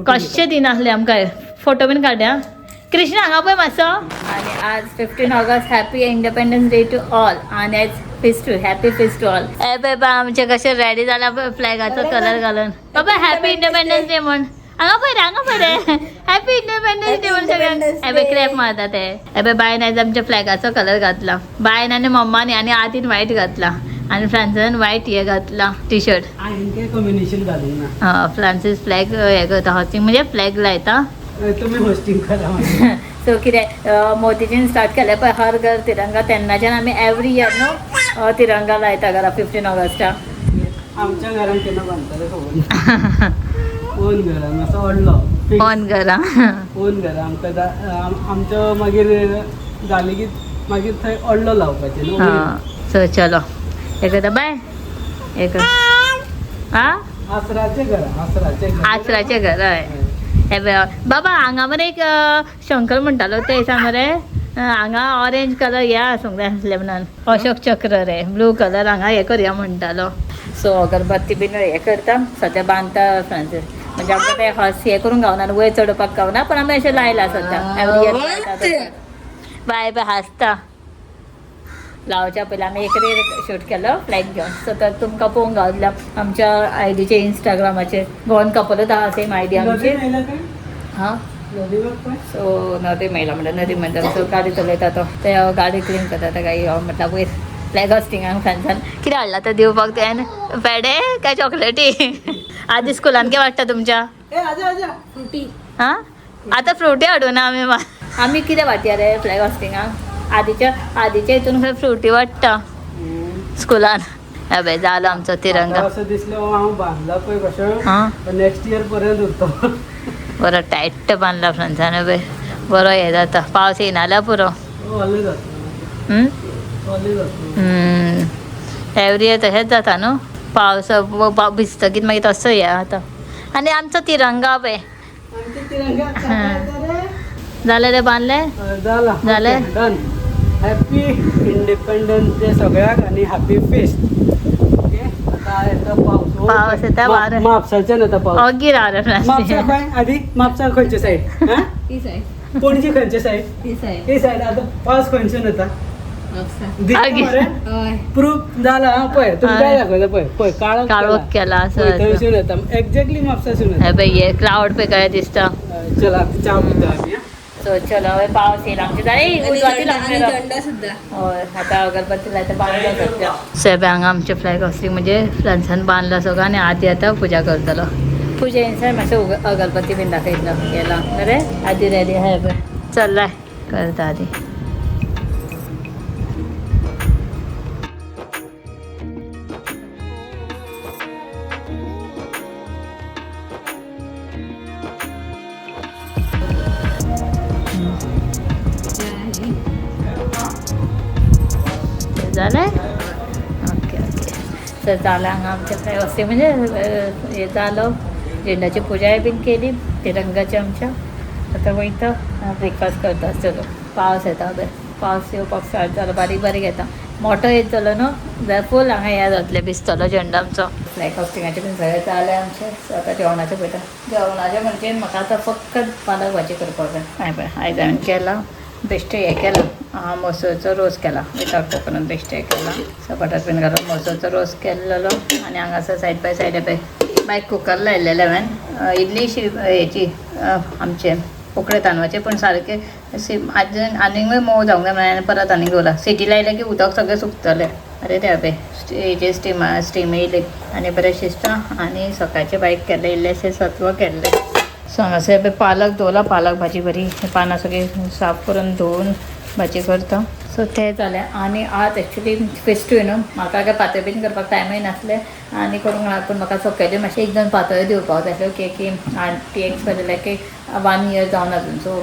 कशें दिनासले आमकां photo bin काडया Krishna हांगा पळय मातसो आणि आज 15 August happy independence day to all आणि आज fest happy fest to all ए बाबा आमचे कसे रेडी जाला फ्लॅगाचो कलर घालून बाबा हॅपी इंडिपेंडन्स डे म्हण हांगा पळय रे हॅपी इंडिपेंडन्स डे म्हण सगळ्यांक एबे क्रॅप मारता ते एबे बायन आज आमच्या फ्लॅगाचो कलर घातला बायन आणि मम्मानी आणि आतीन व्हाईट घातला आणि फ्रांसान व्हाईट हे घातला टी शर्ट कॉम्बिनेशन घालून ना फ्रांसीस फ्लॅग हे करता हॉस्टिंग म्हणजे फ्लॅग लायता तुम्ही होस्टिंग करा सो कितें मोदीजीन स्टार्ट केलें पळय हर घर तिरंगा तेन्नाच्यान आमी एवरी इयर न्हू तिरंगा लायता घरा 15 ऑगस्टाक आमच्या घरान केन्ना बांदतले खबर ओन घरान असो व्हडलो ओन घरा ओन घरा आमकां आमचो मागीर जाली की मागीर थंय व्हडलो लावपाचें न्हू सो चलो हे करता बाय हे कर आ आसराचें घर आसराचें घर हय हे बाबा हांगा मरे एक शंकर म्हणटालो ते दिसा मरे हांगा ऑरेंज कलर हे आसूंक जाय आसलें म्हणून अशोक चक्र रे ब्लू कलर हांगा हे करया म्हणटालो सो अगरबत्ती बीन हे करता सद्या बांदता फ्रांसीस म्हणजे आमकां ते हे करूंक गावना वयर चडोवपाक गावना पण आमी अशें लायला सद्या एवरी इयर बाय बाय हांसता लावच्या पयलीं आमी एक शूट केलो फ्लॅग घेवन सो तर तुमकां पळोवंक गावल्या आमच्या आयडीचे इंस्टाग्रामाचेर गोवन कपलूच आहा सेम आयडी आमची हां सो नदी मेळला म्हणटा नदी म्हणटा सो गाडी चलयता तो ते गाडी क्लीन करता ते गाडी म्हटल्या वयर फ्लॅग हॉस्टिंगाक फ्रांसान कितें हाडला तो दिवपाक तुवें पेडे काय चॉकलेटी आदी स्कुलान कितें वाडटा तुमच्या फ्रुटी हां आतां फ्रुटी हाडूं ना आमी कितें वाटया रे फ्लॅग हॉस्टिंगाक आदीच्या हितून खंय फ्रुटी वाडटा स्कुलान अबे जालो आमचो तिरंगा असं दिसलें हांव बांदला पळय कशें हां नेक्स्ट इयर पर्यंत उरतो बरो टायट बांदला फ्रांसान अबे बरो हे जाता पावस येयना जाल्यार पुरो व्हडलें जाता व्हडलें जाता एवरी इयर तशेंच जाता न्हू पावस भिजतकीत मागीर तसो हे जाता आनी आमचो तिरंगा पळय जालें रे बांदलें जालें डन हॅपी इंडिपेंडन्स डे सगळ्याक आणि हॅपी फेस्ट ओके आता येता पावस येता वारें म्हापसाच्यान येता पावस ओगी राव रे म्हापसा खंय आदी म्हापसा खंयचे सायड ती सायड पणजी खंयचे सायड ती सायड ती सायड आता पावस खंयच्यान येता आगी. प्रूफ जाला पळय तुमकां दाखयता पळय काळोख केला असं थंयसून येता एक्झॅक्टली म्हापसासून येता पळय हे क्लाउड पळय काय दिसता चला च्या पिता आमी सो चलो हय पावस येयला आमचे जाय उजवाती लागलेलो हय आतां अगरबत्ती लायता बांदलो सद्या सेबे हांगा आमचे फ्लॅग हॉस्टिंग म्हणजे फ्रांसान बांदला सगळो आनी आदी आतां पुजा करतलो पुजे इन्सायड मातशें अगरबत्ती बीन दाखयतलो गेला बरें आदी रेडी आहाय पळय चल्लाय करता आदी झालंय ओके तर झालं हांगा आमच्या फ्लाय हॉस्टिंग म्हणजे हे जालो झेंडाची पुजाय बीन केली तिरंगाची आमच्या आता वयता ब्रेकफास्ट करता आसतलो पावस येता बरें पावस येवपाक स्टार्ट जालो बारीक बारीक येता मोठो येत जालो न्हू जाल्यार फूल हांगा हें जातलें भिजतलो झेंडा आमचो फ्लॅग हॉस्टिंगाचें बीन सगळें जालें आमचें आतां जेवणाचें पळयता जेवणाचें म्हणजे म्हाका आतां फकत पालक भाजी करपाक जाय हांवें पळय आयज हांवें केलां बेश्टे हे केला मसूरचो रोस केला विथाउट कोकोनट बेश्टे हे केला सपाटात बीन घालून मसूरचो रोस केल्लो आनी हांगासर सायड बाय सायड पळय बायक कुकर लायलेलें हांवें इडली हेची आमचे उकडे तांदळाचे पण सारके आजून आनीक मोव जावंक जाय म्हणून परत आनीक दवरला सिटी लायले की उदक सगळें सुकतलें अरे ते पळय हेजे स्टीम येयले आनी बरें शिजता आनी सकाळचे बायक केल्ले इल्लेशें सत्व केल्लें सो हांगासर पालक दवरला पालक भाजी बरी पानां सगळीं साफ करून धुवून भाजी करता सो तें जालें आनी आज एक्चुली फेस्टूय न्हू म्हाका काय पातळ बीन करपाक टायमूय नासलें आनी करूंक ना पूण म्हाका सकयल्यो मातशें एक दोन पातळ दिवपाक जाय आसल्यो की आंटी एक्सपायर की 1 इयर जावन अजून सो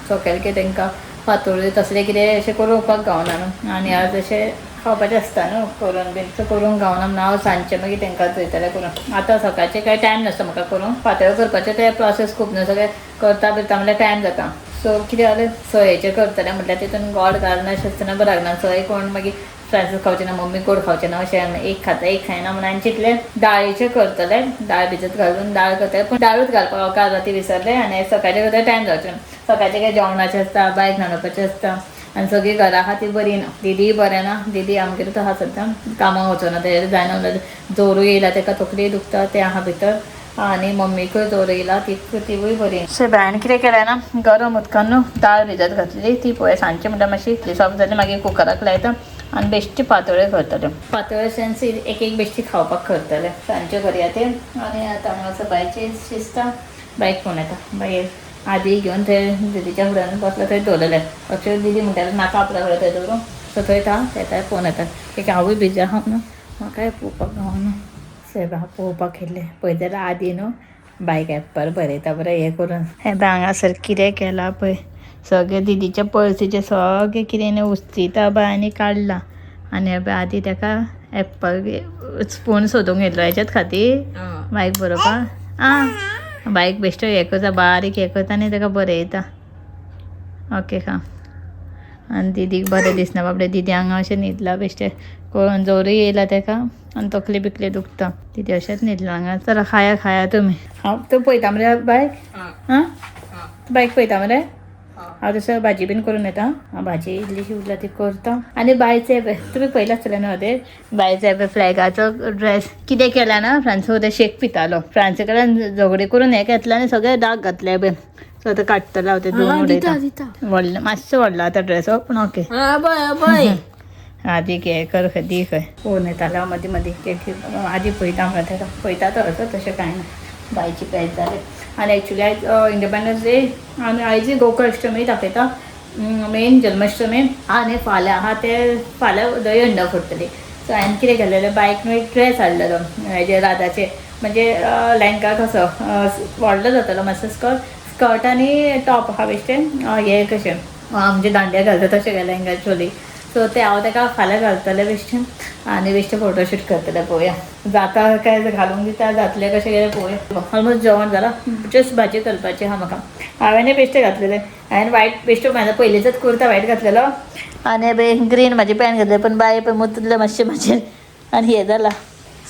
सकयल की तांकां पातळ तसलें कितें अशें करूंक गावना न्हू आनी आज अशें खावपाचें आसता न्हू करून बीन सो करूंक गावना म्हणून हांव सांजचें मागीर तांकां थंयतलें करून आतां सकाळचें कांय टायम नासता म्हाका करूंक पातळ करपाचें तें प्रोसेस खूब न्हू सगळें करता बिरता म्हणल्यार टायम जाता सो कितें जालें सोयेचें करतलें म्हटल्यार तितून गोड घालना अशें आसतना बरें लागना सोय कोण मागीर फ्रांसूस खावचें ना मम्मी गोड खावचें ना अशें एक खाता एक खायना म्हणून हांवें चिंतलें दाळीचें करतलें दाळ भिजत घालून दाळ करतलें पूण दाळूच घालपाक काल राती विसरलें आनी सकाळचें करतलें टायम जावचें सकाळचें काय जेवणाचें आसता बायक न्हाणोवपाचें आसता आनी सगळीं घरा आहा ती बरी ना दीदी बरें ना दीदी आमगेर तो आहा सद्दां कामाक वचना तेजेर जायना म्हणल्यार जोरू येयला तेका तकली दुखता तें आहा भितर आनी मम्मीकूय जोर येयला तिवूय बरी सो बायन कितें केलें ना गरम उदकान न्हू दाळ भिजत घातली ती पळय सांजची म्हणल्यार मातशी इतली सॉफ्ट जाली मागीर कुकराक लायता आनी बेश्टी पातोळ्यो करतल्यो पातोळ्यो सेन्स एक बेश्टी खावपाक करतलें सांजचे करया तें आनी आतां हांगासर बायचे शिस्ता बायक फोन येता बाय आदी घेवन थंय दीदीच्या फुड्यान बसला थंय दवरलेलें अक्षय दीदी म्हणटाले नाका आपल्या फुडें थंय दवरूं सो थंय येता फोन येता एक हांवूय बिजी आहा न्हू म्हाकाय पळोवपाक गावना सेवा पळोवपाक येयलें पळय जाल्यार आदी न्हू बायक एप्पार बरयता बरें हें करून हें हांगासर कितें केलां पळय सगळें दिदीच्या पळसीचें सगळें कितें उस्तिता बाय आनी काडलां आनी हें आदी ताका एप्पल स्पून सोदूंक येयल्लो हेच्याच खातीर बायक बरोवपाक बायक बेश्टो हें करता बारीक हें करता आनी ताका बरयता ओके खा आनी दीदीक बरें दिसना बाबडे दीदी हांगा अशें न्हिदला बेश्टें करून जोरूय येयला ताका आनी तकली बिकली दुखता दीदी अशेंच न्हिदला हांगा चला खाया तुमी हांव तूं पळयता मरे बायक आं बायक पळयता मरे हांव तसो भाजी बीन करून येता भाजी इल्लीशी उरला ती करता आनी बायचे तुमी पयलें आसतलें न्हू ते बायचे फ्लॅगाचो ड्रेस कितें केल्या ना फ्रांसो ते शेक पितालो फ्रांसा कडल्यान झगडी करून हें घेतलें आनी सगळे दाग घातले बीन सो आतां काडटलो हांव ते दोन उडयता व्हडलें मातसो व्हडलो आतां ड्रेस पूण ओके आदी हें कर खंय दी खंय फोन येतालो हांव मदीं मदीं आदी पळयता म्हणून ताका पळयता तो असो तशें कांय ना बायची पेज जालें आनी एक्चुली आयज इंडिपेंडन्स डे आनी आयज गोकुळाष्टमी दाखयता मेन जन्माष्टमी आनी फाल्यां आहा ते फाल्यां दही हंडा फोडटली सो हांवें कितें केलेलें बायक न्हू एक ड्रेस हाडलेलो हेजे राधाचे म्हणजे लेंहगा कसो व्हडलो जातालो मातसो स्कर्ट आनी टॉप आहा बेश्टें हें कशें म्हणजे दांडिया घालता तशें गेलें लेंहगा चोली सो ते हांव ताका फाल्यां घालतलें बेश्टें आनी बेश्टें फोटोशूट करतलें पळोवया जाता काय घालूंक दिता जातलें कशें गेलें पळोवया ऑलमोस्ट जेवण जालां जस्ट भाजी करपाची आहा म्हाका हांवेंय बेश्टें घातलेलें हांवें वायट बेश्टो म्हाजो पयलींचोच कुर्ता वायट घातलेलो आनी ग्रीन म्हाजी पॅन्ट घातली पण बाय पळय मुतलें मातशें म्हाजें आनी हें जालां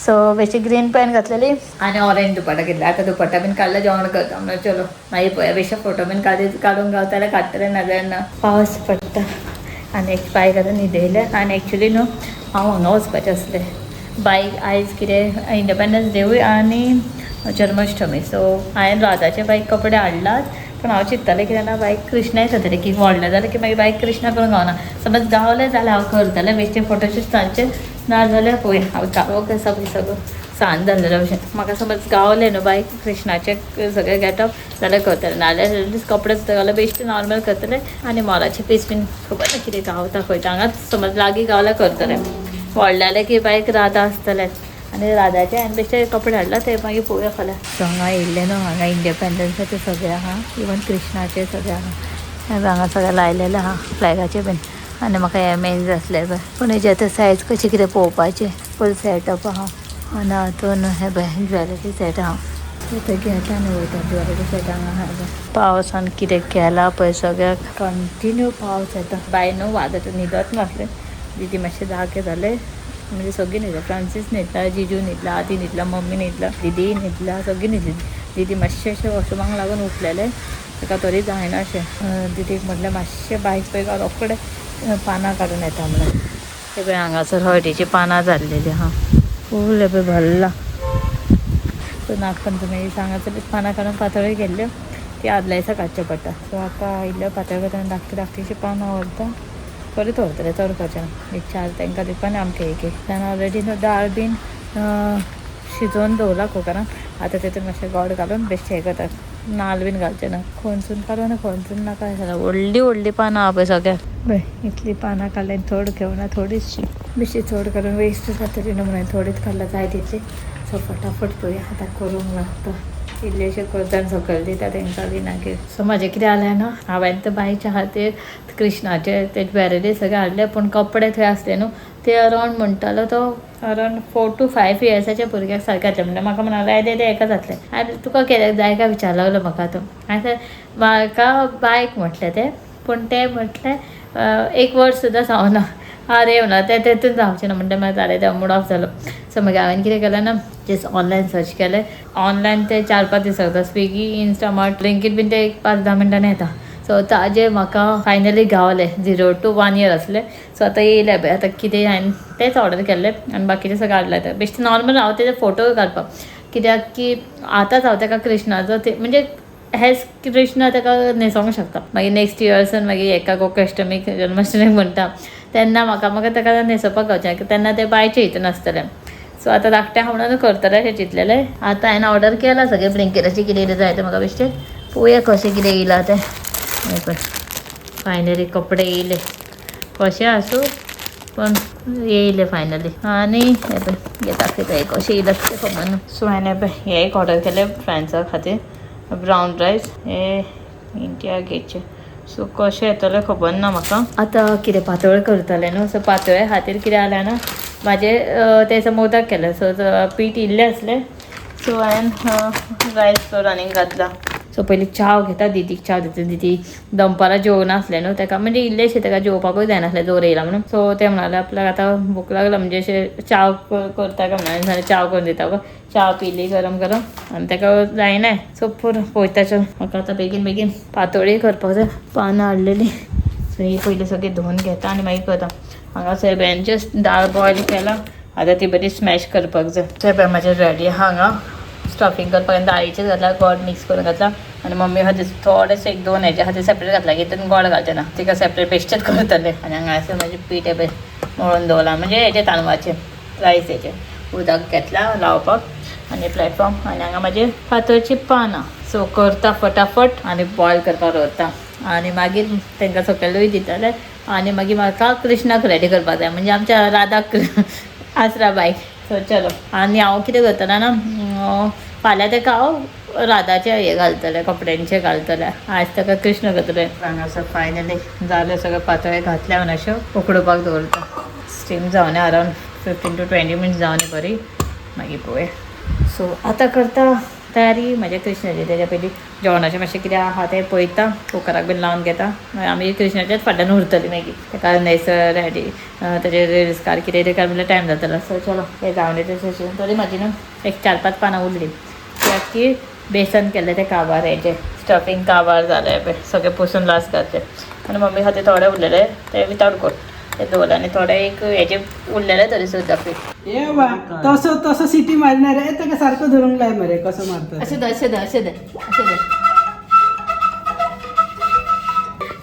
सो बेश्टी ग्रीन पॅन्ट घातलेली आनी ऑरेंज दुपट्टा घेतला आतां दुपट्टा बीन काडल्यार जेवण करता म्हणून चलो मागीर पळया बेश्टें फोटो बीन काडूंक गावता जाल्यार काडटलें नाजाल्यार ना पावस पडटा आनी एक बायक आतां न्हिदयलें आनी एक्चुली न्हू हांव हांगा वचपाचें आसलें बायक आयज कितें इंडिपेंडन्स डेवूय आनी जन्माष्टमी सो हांवें राधाचे बायक कपडे हाडलात पूण हांव चिंततालें कितें ना बायक कृष्णाय खातीर की व्हडलें जालें की मागीर बायक कृष्णा करूंक गावना समज गावलें जाल्यार हांव करतलें बेश्टें फोटोशूट सांजचें ना जाल्यार पळय हांव गावोंक आसा पळय सगळो सांज जाल्लेलो अशें म्हाका समज गावलें न्हू बायक कृष्णाचें सगळें गेटअप जाल्यार करतलें नाजाल्यार कपडे सुद्दां घालून बेश्टें नॉर्मल करतलें आनी मोलाचें पीस बीन खबर ना कितें गावता खंय हांगाच समज लागीं गावल्यार करतलें व्हडलें जालें की बायक राधा आसतलें आनी राधाचे हांवें बेश्टे कपडे हाडला ते मागीर पळोवया फाल्यां सो हांगा येयल्ले न्हू हांगा इंडिपेंडन्साचे सगळे आहा इवन कृष्णाचे सगळे आहा हांगा सगळें लायलेलें आहा फ्लॅगाचे बीन आनी म्हाका हें मेन जाय आसलें पळय पूण हेजे आतां सायज कशें कितें पळोवपाचें फूल सेटअप आहा आनी हातून हें पळय ज्वेलरी सेट आहा थंय घेता आनी वयता ज्वेलरी सेट हांगा आहा पावसान कितें केलां पळय सगळ्याक कंटिन्यू पावस येता बाय न्हू वाजत न्हिदत नासलें दीदी मातशें जागे जालें म्हणजे सगळीं न्हिदला फ्रांसीस न्हिदला जिजू न्हिदला आदी न्हिदला मम्मी न्हिदला दीदी न्हिदला सगळीं न्हिदली दीदी मातशें अशें वॉशरूमाक लागून उठलेलें ताका तरी जायना अशें दीदीक म्हटलें मातशें बायक पळय रोखडें पानां काडून येता म्हणून ते पळय हांगासर हळदीचीं पानां जाल्लेलीं आहा फूल हे पळय भरला सो नागपंचमी हांगासर पानां काडून पातोळ्यो गेल्ल्यो ती आदल्या दिसा काडच्यो पडटा सो आतां आयिल्ल्यो पातोळ्यो करतना धाकटीशीं पानां व्हरता बरें दवरतलें चड करचें ना एक 4 तांकां दिवपा आनी आमकां एक जावन ऑलरेडी दाळ बीन शिजोवन दवरला कुकरान आतां तितून मातशें गोड घालून बेश्टें हें करता नाल्ल बीन घालचें ना खंयसून काडून आनी खंयसून नाका जाल्यार व्हडलीं पानां आहा पळय सगळ्याक पळय इतलीं पानां काडलीं चड घेवना थोडीशीं बेश्टी चड काडून वेस्ट जातली न्हू म्हणून थोडीच काडला जाय तितली सो फटाफट पळया आतां करूंक लागता इल्लेशें करता आनी सकयल दिता तांकां बी मागीर सो म्हाजें कितें जालें न्हू हांवें ते बायच्या खातीर कृष्णाचे ते ज्वेलरी सगळे हाडले पूण कपडे थंय आसले न्हू ते अरावंड म्हणटालो तो अरावंड 4 to 5 इयर्साच्या भुरग्याक सारकें जातलें म्हणटा म्हाका म्हणालो येदें तें एका जातलें आनी तुका कित्याक जाय काय विचारलो म्हाका तो आनी म्हाका बायक म्हटलें तें पूण तें म्हटलें 1 वर्स सुद्दां जावना अरे म्हणा तें तेतून जावचें ना म्हणटा मागीर जालें तें मूड ऑफ जालो सो मागीर हांवें कितें केलें ना जस्ट ऑनलायन सर्च केलें ऑनलायन ते 4-5 दीस जाता स्विगी इंस्टामार्ट ब्लिंकीट बीन ते 5-10 मिनटांनी येता सो ताजे म्हाका फायनली गावले 0 to 1 year असले सो आतां येयले पळय आतां कितें हांवें तेच ऑर्डर केल्लें आनी बाकीचें सगळें हाडलें तें बेश्टें नॉर्मल हांव तेजे फोटो घालपाक कित्याक की आतांच हांव ताका कृष्णाचो ते म्हणजे हेच कृष्ण ताका न्हेसोंक शकता मागीर नेक्स्ट इयर्सान मागीर एका गोकुष्टमीक जन्माष्टमीक म्हणटा तेन्ना म्हाका ताका न्हेसोवपाक गावचें तेन्ना तें बायचे हितून आसतलें सो आतां धाकट्या म्हणून करतलें अशें चिंतलेलें आतां हांवें ऑर्डर केलां सगळें ब्लिंकीटाचें कितें कितें जाय तें म्हाका बेश्टें पळोवया कशें कितें येयलां तें हें पळय फायनली कपडे येयले कशें आसूं पण येयले फायनली आनी हें पळय हें दाखयता हें कशें येयलां तें खबर ना सो हांवें हें पळय हें एक ऑर्डर केलें फ्रेंड्सा खातीर ब्रावन रायस हे इंडिया गेटचे सो कशें येतलें खबर ना म्हाका आतां कितें पातोळ करतलें न्हू सो पातोळ्या खातीर कितें जालें ना म्हाजें तें मोदक केलें सो पीठ इल्लें आसलें सो हांवें रायस रनींग घातला सो पयलीं चाव घेता दिदीक चाव दिता दिदी दनपारां जेवनासलें न्हू ताका म्हणजे इल्लेशें ताका जेवपाकूय जायनासलें जोर येयला म्हणून सो तें म्हणालें आपल्याक आतां भूक लागला म्हणजे अशें चाव करता काय म्हणून चाव करून दिता गो चाव पिली गरम गरम आनी ताका जायना सो पुरो पळयताचो म्हाका आतां बेगीन बेगीन पातोळी करपाक जाय पानां हाडलेलीं सो ही पयलीं सगळीं धुवन घेता आनी मागीर करता हांगासर बेन जस्ट दाळ बॉयल केला आतां ती बरी स्मॅश करपाक जाय तें पळय म्हाजें रेडी हांगा स्टफींग करपाक दाळीचें घातला गोड मिक्स करून घातला आनी मम्मी खातीर थोडेशें 1-2 हेज्या खातीर सेपरेट घातला की तितून गोड घालचें ना तिका सेपरेट बेश्टेच करतलें आनी हांगासर म्हाजें पीठ हें मळून दवरलां म्हणजे हेजें तांदळाचें रायस हेजें उदक घेतलां लावपाक आनी प्लॅटफॉर्म आनी हांगा म्हाजें पातळची पानां सो करता फटाफट आनी बॉयल करपाक दवरता आनी मागीर तांकां सकयलूय दितलें आनी मागीर म्हाका कृष्णाक रेडी करपाक जाय म्हणजे आमच्या राधाक आसरा बायक सो चलो आनी हांव कितें करतलें ना फाल्यां ताका हांव राधाचें हें घालतलें कपड्यांचें घालतलें आज ताका कृष्ण करतलें हांगासर फायनली जालें सगळें पातोळे घातल्या म्हण अश्यो उकडोवपाक दवरता स्टीम जावनी अरावंड 15 to 20 मिनट्स जावनी बरी मागीर पळोवया सो आतां करता तयारी म्हाज्या कृष्णाची तेज्या पयलीं जेवणाचें मातशें कितें आहा तें पळयता कुकराक बीन लावन घेता मागीर आमी कृष्णाच्याच फाटल्यान उरतलीं मागीर ताका न्हंयसर रेडी तेजे रिल्स काड कितें तें काड म्हणल्यार टायम जातलो सो चलो हें जावन येता तरी म्हाजी न्हू एक 4-5 पानां उरलीं कित्याक की बेसन केल्लें तें काबार हेजें स्टफींग काबार जालें पळय सगळें पुसून लास्ट घातलें आनी मम्मी खातीर थोडे उरलेले ते विथआउट गोड ते दवरले आनी थोडे एक हेजे उरलेले तरी सुद्दां पीठ ए बा तसो सिटी मारणार आहे ताका सारको धरूंक लाय मरे कसो मारता अशें दे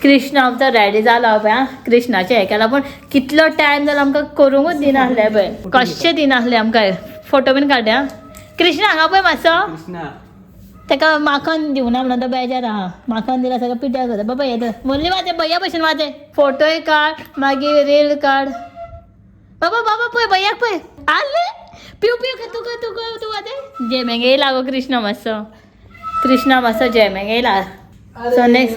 कृष्ण आमचो रेडी जालो पळय आं कृष्णाचें हें केलां पूण कितलो टायम जालो आमकां करूंकूच दिनासलें पळय कशें दिनासलें आमकां फोटो बीन काडया कृष्ण हांगा पळय मातसो ताका माखन दिवना म्हणून तो बेजार आहा माखन दिला सगळं पिड्ड्यार करता बाबा येता मुरली वाजे भैया भशेन वाजे फोटोय काड मागीर रील काड बाबा बाबा पळय भैयाक पळय आले पिव पिव तुका तुका तू वाजे जेमेंग येयला गो कृष्ण मातसो जेमेंग येयला सो नेक्स्ट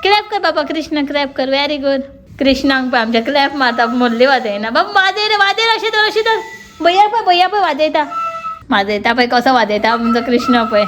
क्लॅप कर बाबा कृष्ण क्लॅप कर व्हेरी गुड कृष्णांक पळय आमच्या क्लॅप मारता मुरली वाजयना बाबा वाजय अशें तर भैया पळय वाजयता पळय कसो वाजयता आमचो कृष्ण पळय